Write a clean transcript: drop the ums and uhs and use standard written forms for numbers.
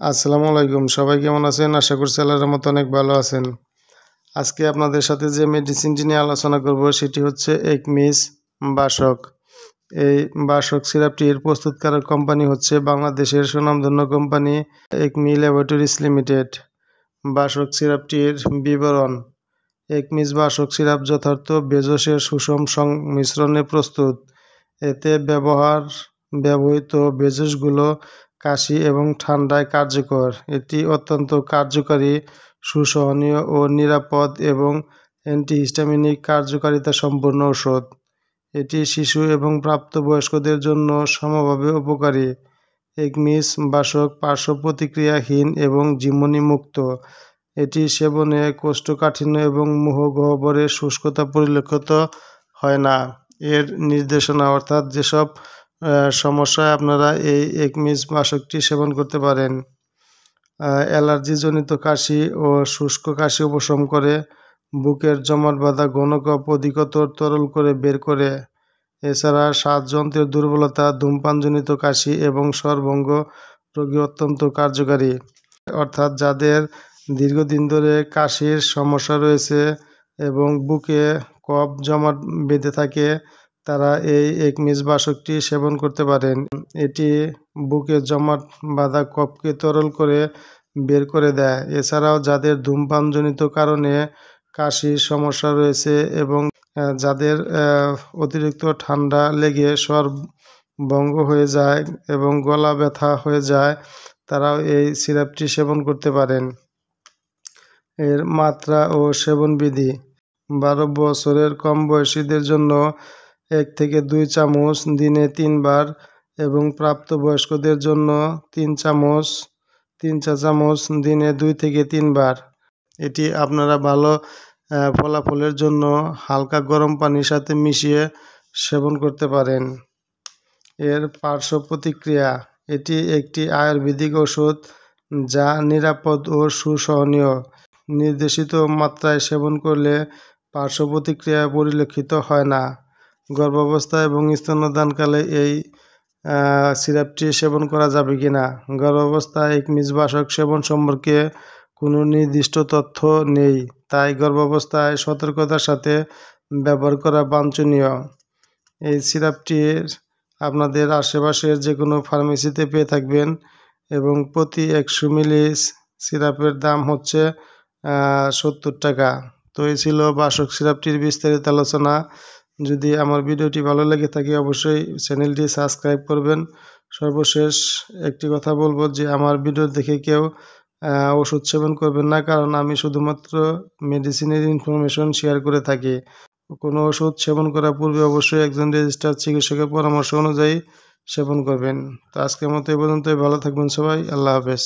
আসসালামু আলাইকুম। সবাই কেমন আছেন? আশা করছি আল্লাহর রহমতে অনেক ভালো আছেন। আজকে আপনাদের সাথে যে মেডিসিনটি নিয়ে আলোচনা করব সেটি হচ্ছে একমিস বাসক। এই বাসক সিরাপটির প্রস্তুতকারক কোম্পানি হচ্ছে বাংলাদেশের সুনামধন্য কোম্পানি একমি ল্যাবরেটরিজ লিমিটেড। বাসক সিরাপটির বিবরণ: একমিস বাসক সিরাপ যথার্থ ভেষজের সুষম সংমিশ্রণে প্রস্তুত। এতে ব্যবহৃত ভেষজগুলো কাশি এবং ঠান্ডায় কার্যকর। এটি অত্যন্ত কার্যকারী, সুসহনীয় ও নিরাপদ এবং অ্যান্টিহিস্টামিনিক কার্যকারিতা সম্পন্ন ঔষধ। এটি শিশু এবং প্রাপ্তবয়স্কদের জন্য সমভাবে উপকারী। একমিস বাসক পার্শ্ব প্রতিক্রিয়াহীন এবং ঝিমুনি-মুক্ত। এটি সেবনে কোষ্ঠকাঠিন্য এবং মুখগহ্বরের শুষ্কতা পরিলক্ষিত হয় না। এর নির্দেশনা অর্থাৎ যেসব সমস্যায় আপনারা এই একমিস বাসকটি সেবন করতে পারেন: অ্যালার্জিজনিত কাশি ও শুষ্ক কাশি উপশম করে, বুকের জমাট বাঁধা ঘন কফ অধিকতর তরল করে বের করে। এছাড়া শ্বাসযন্ত্রের দুর্বলতা, ধূমপানজনিত কাশি এবং স্বরভঙ্গ রোগী অত্যন্ত কার্যকারী। অর্থাৎ যাদের দীর্ঘদিন ধরে কাশির সমস্যা রয়েছে এবং বুকে কফ জমাট বেঁধে থাকে, তারা এই একমিস বাসকটি সেবন করতে পারেন। এটি বুকে জমাট বাঁধা কফকে তরল করে বের করে দেয়। এছাড়াও যাদের ধূমপানজনিত কারণে কাশির সমস্যা রয়েছে এবং যাদের অতিরিক্ত ঠান্ডা লেগে স্বর ভঙ্গ হয়ে যায় এবং গলা ব্যথা হয়ে যায়, তারাও এই সিরাপটি সেবন করতে পারেন। এর মাত্রা ও সেবনবিধি: 12 বছরের কম বয়সীদের জন্য 1 থেকে 2 চামচ দিনে 3 বার এবং প্রাপ্তবয়স্কদের জন্য 3 চা চামচ দিনে 2 থেকে 3 বার। এটি আপনারা ভালো ফলাফলের জন্য হালকা গরম পানির সাথে মিশিয়ে সেবন করতে পারেন। এর পার্শ্ব প্রতিক্রিয়া: এটি একটি আয়ুর্বেদিক ওষুধ যা নিরাপদ ও সুসহনীয়। নির্দেশিত মাত্রায় সেবন করলে পার্শ্ব প্রতিক্রিয়া পরিলক্ষিত হয় না। গর্ভাবস্থা এবং স্তন্যদানকালে এই সিরাপটি সেবন করা যাবে কিনা? গর্ভাবস্থায় একমিস বাসক সেবন সম্পর্কে কোনো নির্দিষ্ট তথ্য নেই, তাই গর্ভাবস্থায় সতর্কতার সাথে ব্যবহার করা বাঞ্ছনীয়। এই সিরাপটি আপনাদের আশেপাশের যে কোনো ফার্মেসিতে পেয়ে থাকবেন এবং প্রতি 100 মিলি সিরাপের দাম হচ্ছে 70 টাকা। তো এই ছিল বাসক সিরাপটির বিস্তারিত আলোচনা। যদি আমার ভিডিওটি ভালো লেগে থাকে অবশ্যই চ্যানেলটি সাবস্ক্রাইব করবেন। সর্বশেষ একটি কথা বলবো যে আমার ভিডিও দেখে কেউ ওষুধ সেবন করবেন না, কারণ আমি শুধুমাত্র মেডিসিনের ইনফরমেশন শেয়ার করে থাকি। কোনো ওষুধ সেবন করার পূর্বে অবশ্যই একজন রেজিস্টার্ড চিকিৎসকের পরামর্শ অনুযায়ী সেবন করবেন। তো আজকের মতো এই পর্যন্তই। ভালো থাকবেন সবাই। আল্লাহ হাফেজ।